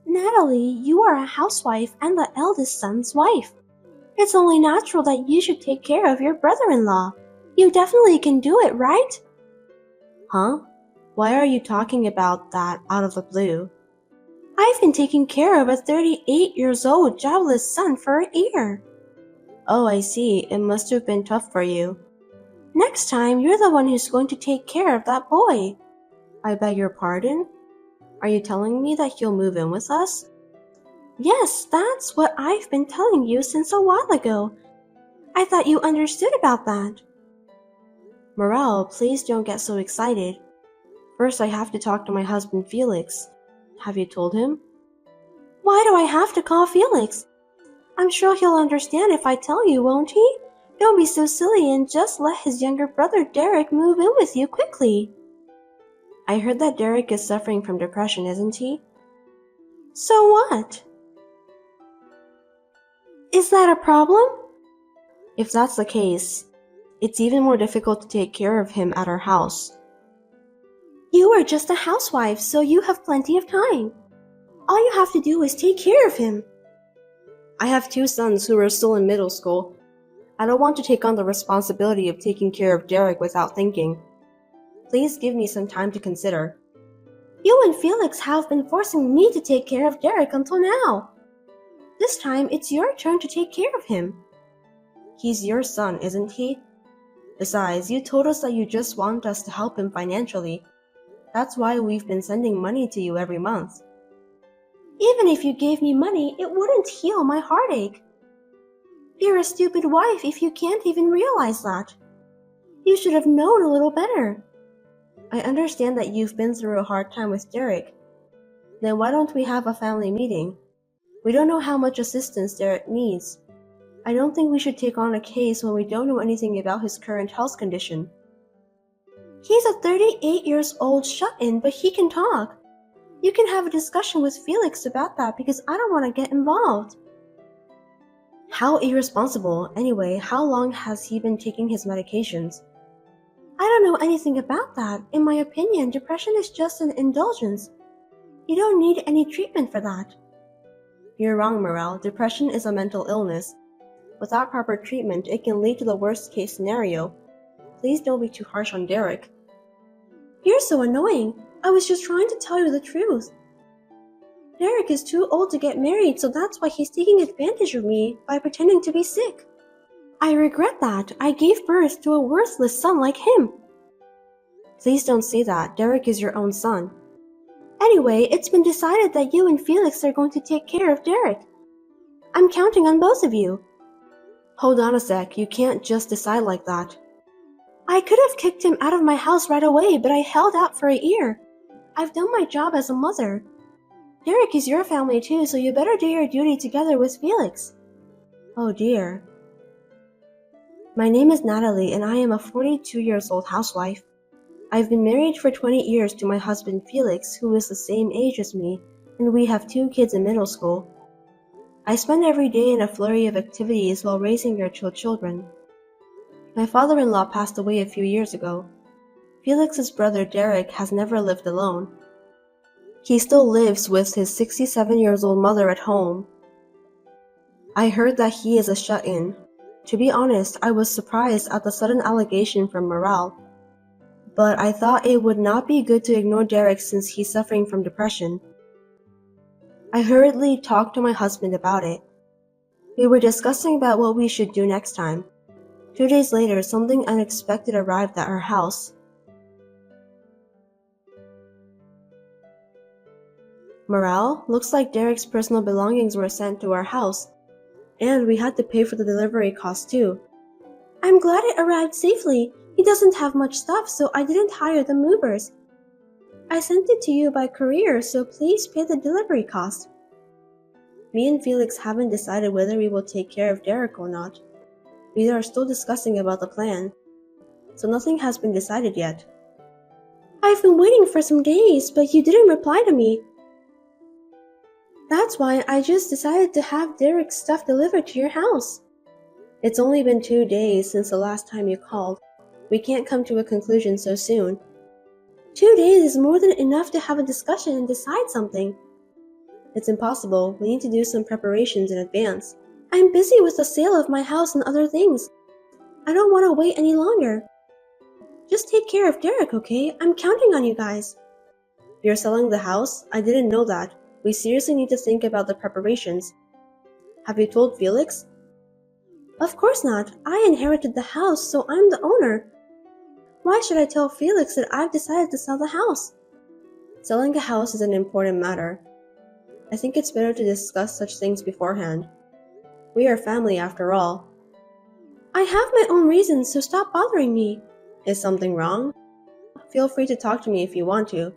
Natalie, you are a housewife and the eldest son's wife. It's only natural that you should take care of your brother-in-law. You definitely can do it, right? Huh? Why are you talking about that out of the blue? I've been taking care of a 38 years old jobless son for a year. Oh, I see. It must have been tough for you. Next time, you're the one who's going to take care of that boy. I beg your pardon? Are you telling me that he'll move in with us? Yes, that's what I've been telling you since a while ago. I thought you understood about that. Morel, please don't get so excited. First, I have to talk to my husband Felix. Have you told him? Why do I have to call Felix? I'm sure he'll understand if I tell you, won't he? Don't be so silly and just let his younger brother Derek move in with you quickly. I heard that Derek is suffering from depression, isn't he? So what? Is that a problem? If that's the case, it's even more difficult to take care of him at our house. You are just a housewife, so you have plenty of time. All you have to do is take care of him. I have two sons who are still in middle school. I don't want to take on the responsibility of taking care of Derek without thinking. Please give me some time to consider. You and Felix have been forcing me to take care of Derek until now. This time, it's your turn to take care of him. He's your son, isn't he? Besides, you told us that you just want us to help him financially. That's why we've been sending money to you every month. Even if you gave me money, it wouldn't heal my heartache. You're a stupid wife if you can't even realize that. You should have known a little better. I understand that you've been through a hard time with Derek. Then why don't we have a family meeting? We don't know how much assistance Derek needs. I don't think we should take on a case when we don't know anything about his current health condition. He's a 38 years old shut-in, but he can talk. You can have a discussion with Felix about that because I don't want to get involved. How irresponsible. Anyway, how long has he been taking his medications? I don't know anything about that. In my opinion, depression is just an indulgence. You don't need any treatment for that. You're wrong, Morel. Depression is a mental illness. Without proper treatment, it can lead to the worst case scenario. Please don't be too harsh on Derek. You're so annoying. I was just trying to tell you the truth. Derek is too old to get married, so that's why he's taking advantage of me by pretending to be sick. I regret that. I gave birth to a worthless son like him. Please don't say that. Derek is your own son. Anyway, it's been decided that you and Felix are going to take care of Derek. I'm counting on both of you. Hold on a sec. You can't just decide like that. I could have kicked him out of my house right away, but I held out for a year. I've done my job as a mother. Derek is your family too, so you better do your duty together with Felix. Oh dear. My name is Natalie and I am a 42 years old housewife. I've been married for 20 years to my husband Felix, who is the same age as me, and we have two kids in middle school. I spend every day in a flurry of activities while raising their two children. My father-in-law passed away a few years ago. Felix's brother Derek has never lived alone. He still lives with his 67 years old mother at home. I heard that he is a shut-in. To be honest, I was surprised at the sudden allegation from Morel. But I thought it would not be good to ignore Derek since he's suffering from depression. I hurriedly talked to my husband about it. We were discussing about what we should do next time. 2 days later, something unexpected arrived at our house. Morel, looks like Derek's personal belongings were sent to our house, and we had to pay for the delivery cost too. I'm glad it arrived safely. He doesn't have much stuff, so I didn't hire the movers. I sent it to you by courier, so please pay the delivery cost. Me and Felix haven't decided whether we will take care of Derek or not. We are still discussing about the plan, so nothing has been decided yet. I've been waiting for some days, but you didn't reply to me. That's why I just decided to have Derek's stuff delivered to your house. It's only been 2 days since the last time you called. We can't come to a conclusion so soon. 2 days is more than enough to have a discussion and decide something. It's impossible. We need to do some preparations in advance. I'm busy with the sale of my house and other things. I don't want to wait any longer. Just take care of Derek, okay? I'm counting on you guys. You're selling the house? I didn't know that. We seriously need to think about the preparations. Have you told Felix? Of course not. I inherited the house, so I'm the owner. Why should I tell Felix that I've decided to sell the house? Selling a house is an important matter. I think it's better to discuss such things beforehand. We are family after all. I have my own reasons, so stop bothering me. Is something wrong? Feel free to talk to me if you want to.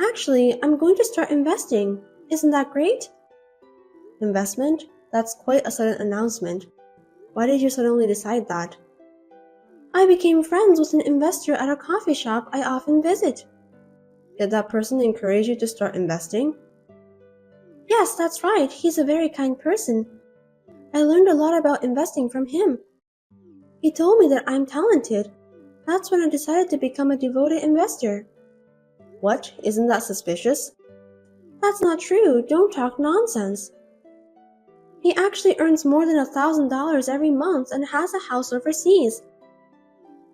Actually, I'm going to start investing. Isn't that great? Investment? That's quite a sudden announcement. Why did you suddenly decide that? I became friends with an investor at a coffee shop I often visit. Did that person encourage you to start investing? Yes, that's right. He's a very kind person. I learned a lot about investing from him. He told me that I'm talented. That's when I decided to become a devoted investor. What? Isn't that suspicious? That's not true. Don't talk nonsense. He actually earns more than $1,000 every month and has a house overseas.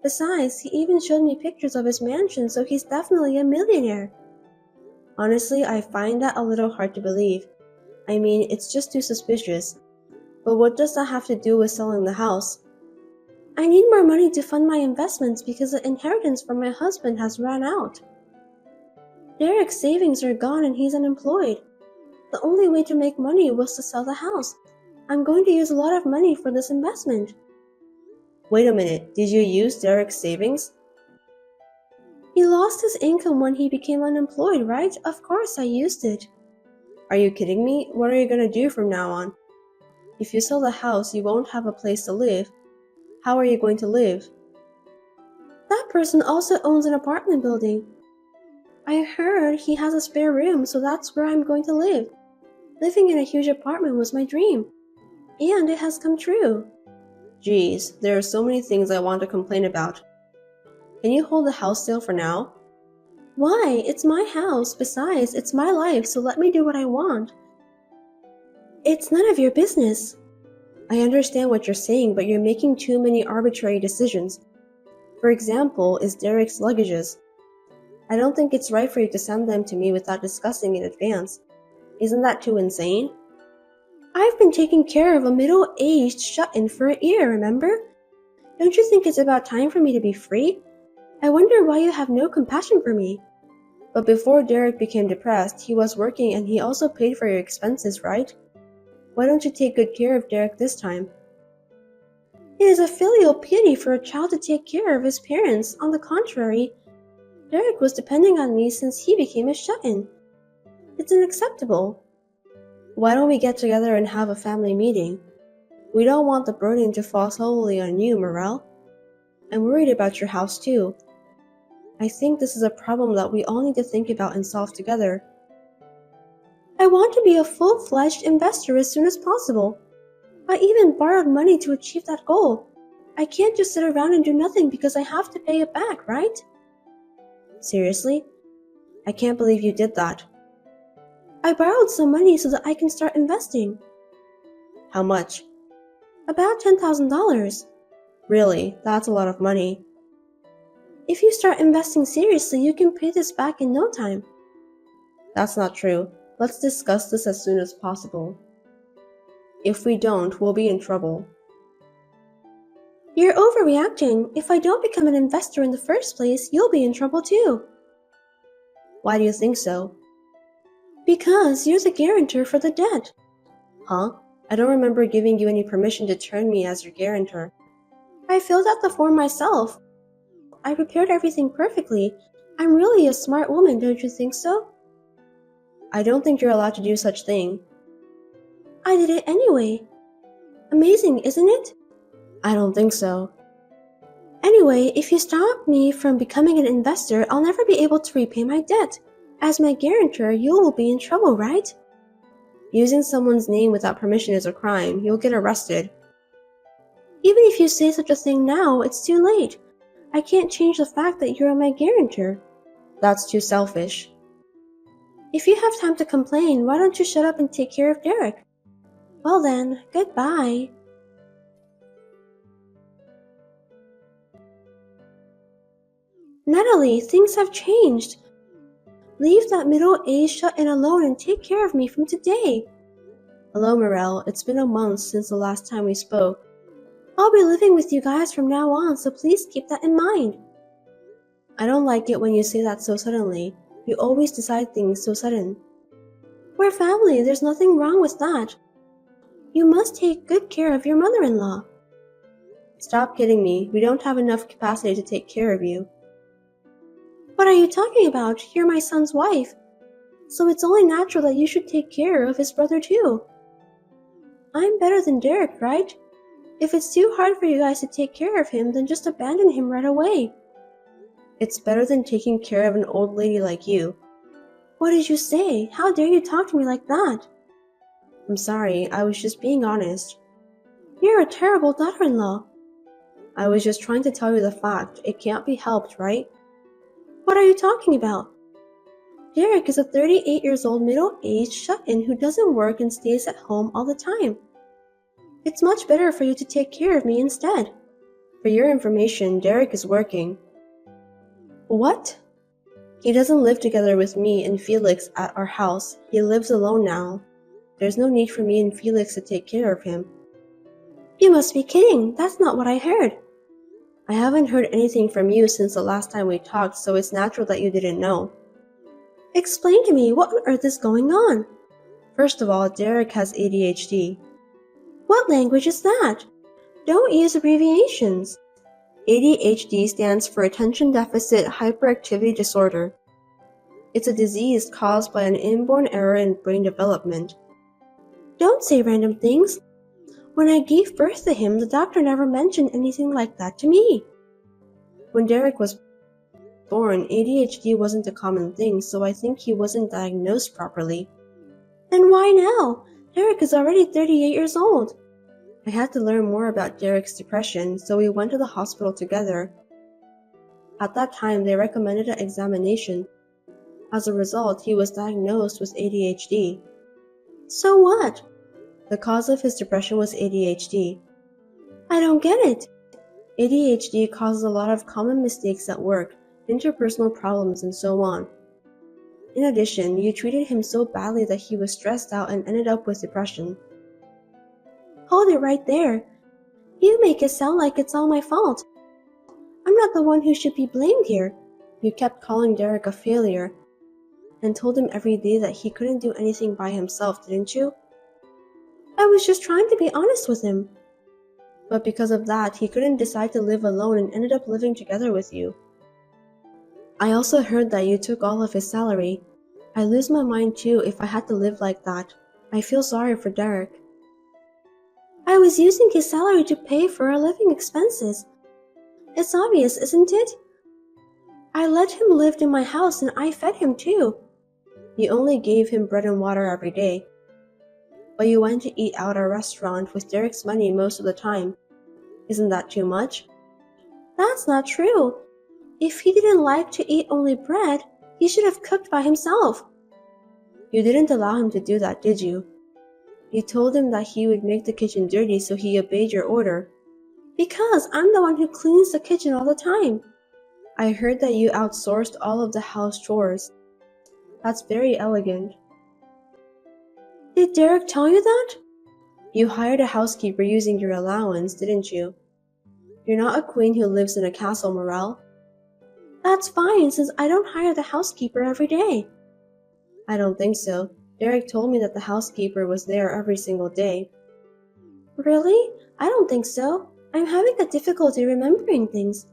Besides, he even showed me pictures of his mansion, so he's definitely a millionaire. Honestly, I find that a little hard to believe. I mean, it's just too suspicious. But what does that have to do with selling the house? I need more money to fund my investments because the inheritance from my husband has run out. Derek's savings are gone and he's unemployed. The only way to make money was to sell the house. I'm going to use a lot of money for this investment. Wait a minute, did you use Derek's savings? He lost his income when he became unemployed, right? Of course I used it. Are you kidding me? What are you going to do from now on? If you sell the house, you won't have a place to live. How are you going to live? That person also owns an apartment building. I heard he has a spare room, so that's where I'm going to live. Living in a huge apartment was my dream. And it has come true. Geez, there are so many things I want to complain about. Can you hold the house sale for now? Why? It's my house. Besides, it's my life, so let me do what I want. It's none of your business. I understand what you're saying, but you're making too many arbitrary decisions. For example, is Derek's luggages. I don't think it's right for you to send them to me without discussing in advance. Isn't that too insane? I've been taking care of a middle-aged shut-in for a year, remember? Don't you think it's about time for me to be free? I wonder why you have no compassion for me. But before Derek became depressed, he was working and he also paid for your expenses, right? Why don't you take good care of Derek this time? It is a filial piety for a child to take care of his parents. On the contrary, Derek was depending on me since he became a shut-in. It's unacceptable. Why don't we get together and have a family meeting? We don't want the burden to fall solely on you, Morel. I'm worried about your house too. I think this is a problem that we all need to think about and solve together. I want to be a full-fledged investor as soon as possible. I even borrowed money to achieve that goal. I can't just sit around and do nothing because I have to pay it back, right? Seriously? I can't believe you did that. I borrowed some money so that I can start investing. How much? About $10,000. Really, that's a lot of money. If you start investing seriously, you can pay this back in no time. That's not true. Let's discuss this as soon as possible. If we don't, we'll be in trouble. You're overreacting. If I don't become an investor in the first place, you'll be in trouble too. Why do you think so? Because you're the guarantor for the debt. Huh? I don't remember giving you any permission to turn me as your guarantor. I filled out the form myself. I prepared everything perfectly. I'm really a smart woman, don't you think so? I don't think you're allowed to do such thing. I did it anyway. Amazing, isn't it? I don't think so. Anyway, if you stop me from becoming an investor, I'll never be able to repay my debt. As my guarantor, you will be in trouble, right? Using someone's name without permission is a crime. You'll get arrested. Even if you say such a thing now, it's too late. I can't change the fact that you're my guarantor. That's too selfish. If you have time to complain, why don't you shut up and take care of Derek? Well then, goodbye. Natalie, things have changed. Leave that middle-aged shut-in alone and take care of me from today. Hello, Morel. It's been a month since the last time we spoke. I'll be living with you guys from now on, so please keep that in mind. I don't like it when you say that so suddenly. You always decide things so sudden. We're family, there's nothing wrong with that. You must take good care of your mother-in-law. Stop kidding me. We don't have enough capacity to take care of you. What are you talking about? You're my son's wife. So it's only natural that you should take care of his brother too. I'm better than Derek, right? If it's too hard for you guys to take care of him, then just abandon him right away. It's better than taking care of an old lady like you. What did you say? How dare you talk to me like that? I'm sorry, I was just being honest. You're a terrible daughter-in-law. I was just trying to tell you the fact. It can't be helped, right? What are you talking about? Derek is a 38 years old middle-aged shut-in who doesn't work and stays at home all the time. It's much better for you to take care of me instead. For your information, Derek is working. What? He doesn't live together with me and Felix at our house. He lives alone now. There's no need for me and Felix to take care of him. You must be kidding. That's not what I heard. I haven't heard anything from you since the last time we talked, so it's natural that you didn't know. Explain to me, what on earth is going on? First of all, Derek has ADHD. What language is that? Don't use abbreviations. ADHD stands for Attention Deficit Hyperactivity Disorder. It's a disease caused by an inborn error in brain development. Don't say random things. When I gave birth to him, the doctor never mentioned anything like that to me. When Derek was born, ADHD wasn't a common thing, so I think he wasn't diagnosed properly. Then why now? Derek is already 38 years old. I had to learn more about Derek's depression, so we went to the hospital together. At that time, they recommended an examination. As a result, he was diagnosed with ADHD. So what? The cause of his depression was ADHD. I don't get it. ADHD causes a lot of common mistakes at work, interpersonal problems, and so on. In addition, you treated him so badly that he was stressed out and ended up with depression. Hold it right there. You make it sound like it's all my fault. I'm not the one who should be blamed here. You kept calling Derek a failure and told him every day that he couldn't do anything by himself, didn't you? I was just trying to be honest with him. But because of that, he couldn't decide to live alone and ended up living together with you. I also heard that you took all of his salary. I'd lose my mind too if I had to live like that. I feel sorry for Derek. I was using his salary to pay for our living expenses. It's obvious, isn't it? I let him live in my house and I fed him too. You only gave him bread and water every day. But you went to eat out at a restaurant with Derek's money most of the time. Isn't that too much? That's not true. If he didn't like to eat only bread, he should have cooked by himself. You didn't allow him to do that, did you? You told him that he would make the kitchen dirty, so he obeyed your order. Because I'm the one who cleans the kitchen all the time. I heard that you outsourced all of the house chores. That's very elegant. Did Derek tell you that? You hired a housekeeper using your allowance, didn't you? You're not a queen who lives in a castle, Morel. That's fine, since I don't hire the housekeeper every day. I don't think so. Derek told me that the housekeeper was there every single day. Really? I don't think so. I'm having a difficulty remembering things.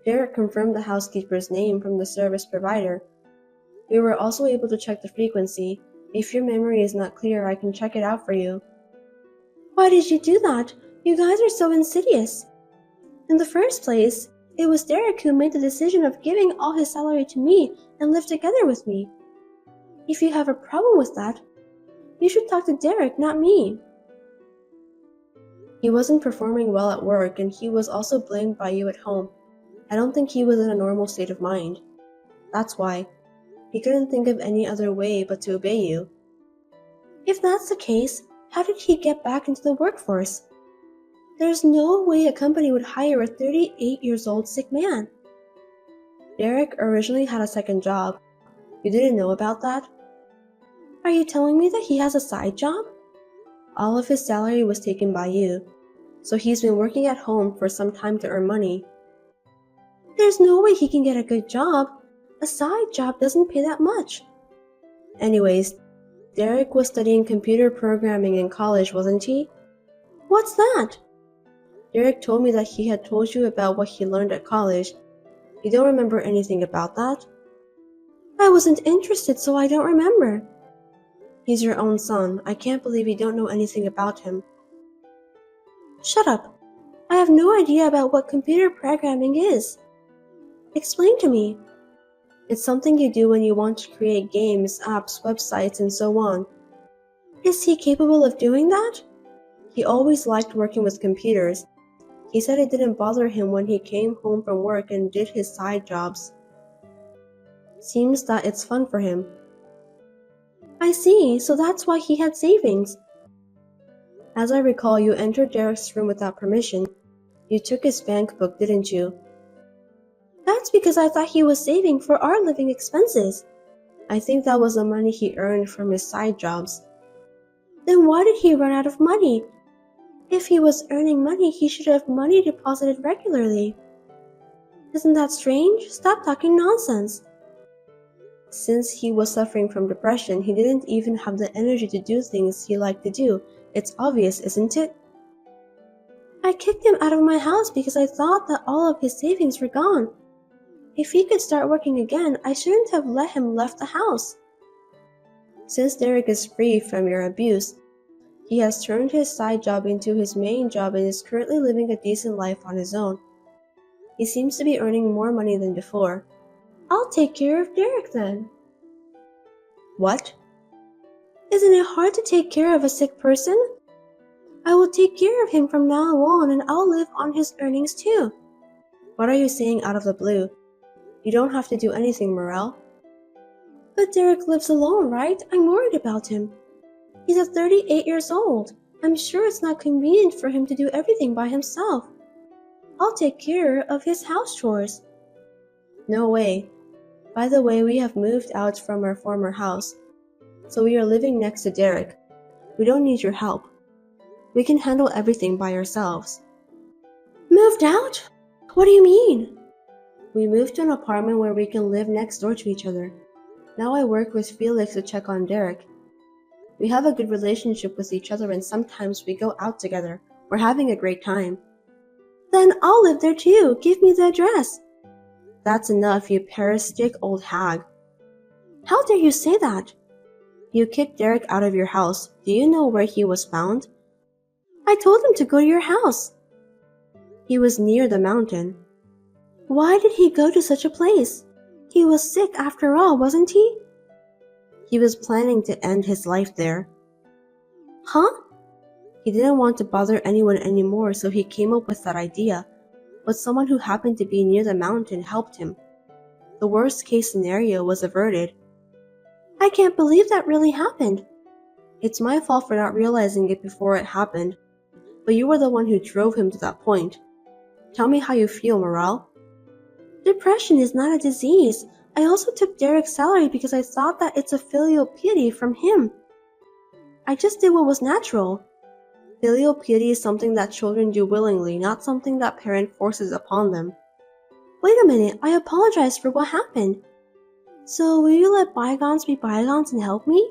Derek confirmed the housekeeper's name from the service provider. We were also able to check the frequency. If your memory is not clear, I can check it out for you. Why did you do that? You guys are so insidious. In the first place, it was Derek who made the decision of giving all his salary to me and live together with me. If you have a problem with that, you should talk to Derek, not me. He wasn't performing well at work and he was also blamed by you at home. I don't think he was in a normal state of mind. That's why. He couldn't think of any other way but to obey you. If that's the case, how did he get back into the workforce? There's no way a company would hire a 38-year-old sick man. Derek originally had a second job. You didn't know about that? Are you telling me that he has a side job? All of his salary was taken by you, so he's been working at home for some time to earn money. There's no way he can get a good job. A side job doesn't pay that much. Anyways, Derek was studying computer programming in college, wasn't he? What's that? Derek told me that he had told you about what he learned at college. You don't remember anything about that? I wasn't interested, so I don't remember. He's your own son. I can't believe you don't know anything about him. Shut up. I have no idea about what computer programming is. Explain to me. It's something you do when you want to create games, apps, websites, and so on. Is he capable of doing that? He always liked working with computers. He said it didn't bother him when he came home from work and did his side jobs. Seems that it's fun for him. I see, so that's why he had savings. As I recall, you entered Derek's room without permission. You took his bank book, didn't you? That's because I thought he was saving for our living expenses. I think that was the money he earned from his side jobs. Then why did he run out of money? If he was earning money, he should have money deposited regularly. Isn't that strange? Stop talking nonsense. Since he was suffering from depression, he didn't even have the energy to do things he liked to do. It's obvious, isn't it? I kicked him out of my house because I thought that all of his savings were gone. If he could start working again, I shouldn't have let him left the house. Since Derek is free from your abuse, he has turned his side job into his main job and is currently living a decent life on his own. He seems to be earning more money than before. I'll take care of Derek then. What? Isn't it hard to take care of a sick person? I will take care of him from now on and I'll live on his earnings too. What are you saying out of the blue? You don't have to do anything, Morel. But Derek lives alone, right? I'm worried about him. He's 38 years old. I'm sure it's not convenient for him to do everything by himself. I'll take care of his house chores. No way. By the way, we have moved out from our former house, so we are living next to Derek. We don't need your help. We can handle everything by ourselves. Moved out? What do you mean? We moved to an apartment where we can live next door to each other. Now I work with Felix to check on Derek. We have a good relationship with each other and sometimes we go out together. We're having a great time. Then I'll live there too. Give me the address. That's enough, you parasitic old hag. How dare you say that? You kicked Derek out of your house. Do you know where he was found? I told him to go to your house. He was near the mountain. Why did he go to such a place? He was sick after all, wasn't he? He was planning to end his life there. Huh? He didn't want to bother anyone anymore, so he came up with that idea. But someone who happened to be near the mountain helped him. The worst case scenario was averted. I can't believe that really happened. It's my fault for not realizing it before it happened. But you were the one who drove him to that point. Tell me how you feel, Morel. Depression is not a disease. I also took Derek's salary because I thought that it's a filial piety from him. I just did what was natural. Filial piety is something that children do willingly, not something that parent forces upon them. Wait a minute, I apologize for what happened. So will you let bygones be bygones and help me?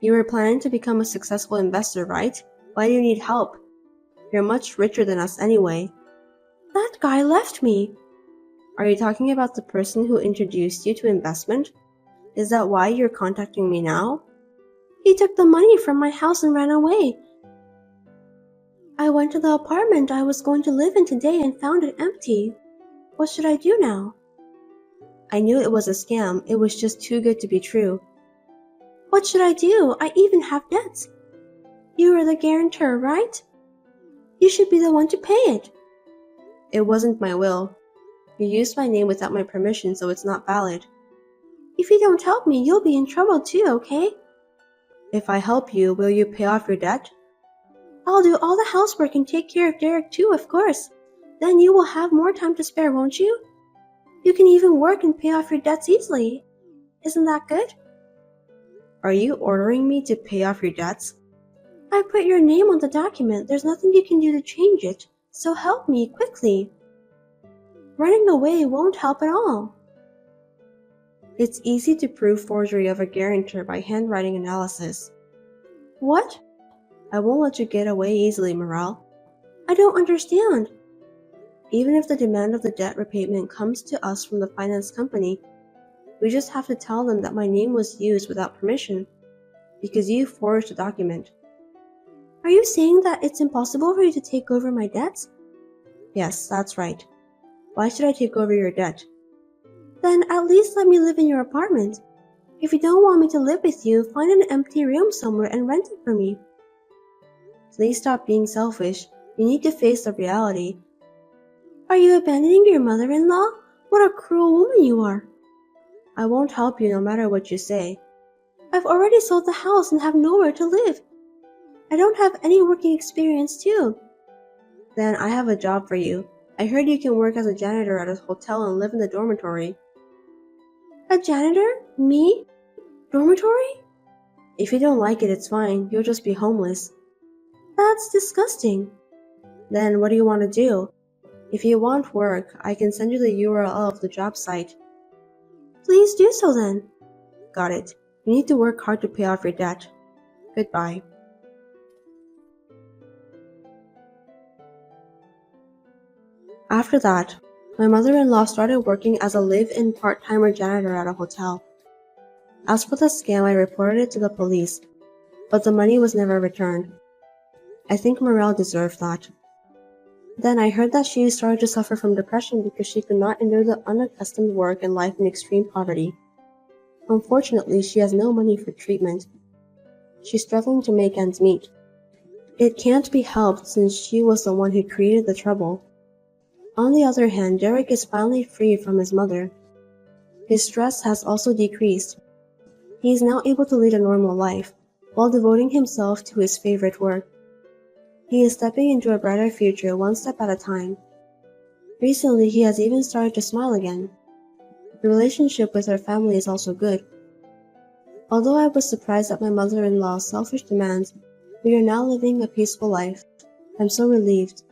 You were planning to become a successful investor, right? Why do you need help? You're much richer than us anyway. That guy left me. Are you talking about the person who introduced you to investment? Is that why you're contacting me now? He took the money from my house and ran away. I went to the apartment I was going to live in today and found it empty. What should I do now? I knew it was a scam. It was just too good to be true. What should I do? I even have debts. You are the guarantor, right? You should be the one to pay it. It wasn't my will. You used my name without my permission, so it's not valid. If you don't help me, you'll be in trouble too, okay? If I help you, will you pay off your debt? I'll do all the housework and take care of Derek too, of course. Then you will have more time to spare, won't you? You can even work and pay off your debts easily. Isn't that good? Are you ordering me to pay off your debts? I put your name on the document. There's nothing you can do to change it. So help me, quickly. Running away won't help at all. It's easy to prove forgery of a guarantor by handwriting analysis. What? I won't let you get away easily, Morel. I don't understand. Even if the demand of the debt repayment comes to us from the finance company, we just have to tell them that my name was used without permission, because you forged the document. Are you saying that it's impossible for you to take over my debts? Yes, that's right. Why should I take over your debt? Then at least let me live in your apartment. If you don't want me to live with you, find an empty room somewhere and rent it for me. Please stop being selfish. You need to face the reality. Are you abandoning your mother-in-law? What a cruel woman you are. I won't help you no matter what you say. I've already sold the house and have nowhere to live. I don't have any working experience too. Then I have a job for you. I heard you can work as a janitor at a hotel and live in the dormitory. A janitor? Me? Dormitory? If you don't like it, it's fine. You'll just be homeless. That's disgusting. Then what do you want to do? If you want work, I can send you the URL of the job site. Please do so then. Got it. You need to work hard to pay off your debt. Goodbye. After that, my mother-in-law started working as a live-in part-timer janitor at a hotel. As for the scam, I reported it to the police, but the money was never returned. I think Morel deserved that. Then I heard that she started to suffer from depression because she could not endure the unaccustomed work and life in extreme poverty. Unfortunately, she has no money for treatment. She's struggling to make ends meet. It can't be helped since she was the one who created the trouble. On the other hand, Derek is finally free from his mother. His stress has also decreased. He is now able to lead a normal life, while devoting himself to his favorite work. He is stepping into a brighter future one step at a time. Recently, he has even started to smile again. The relationship with her family is also good. Although I was surprised at my mother-in-law's selfish demands, we are now living a peaceful life. I'm so relieved.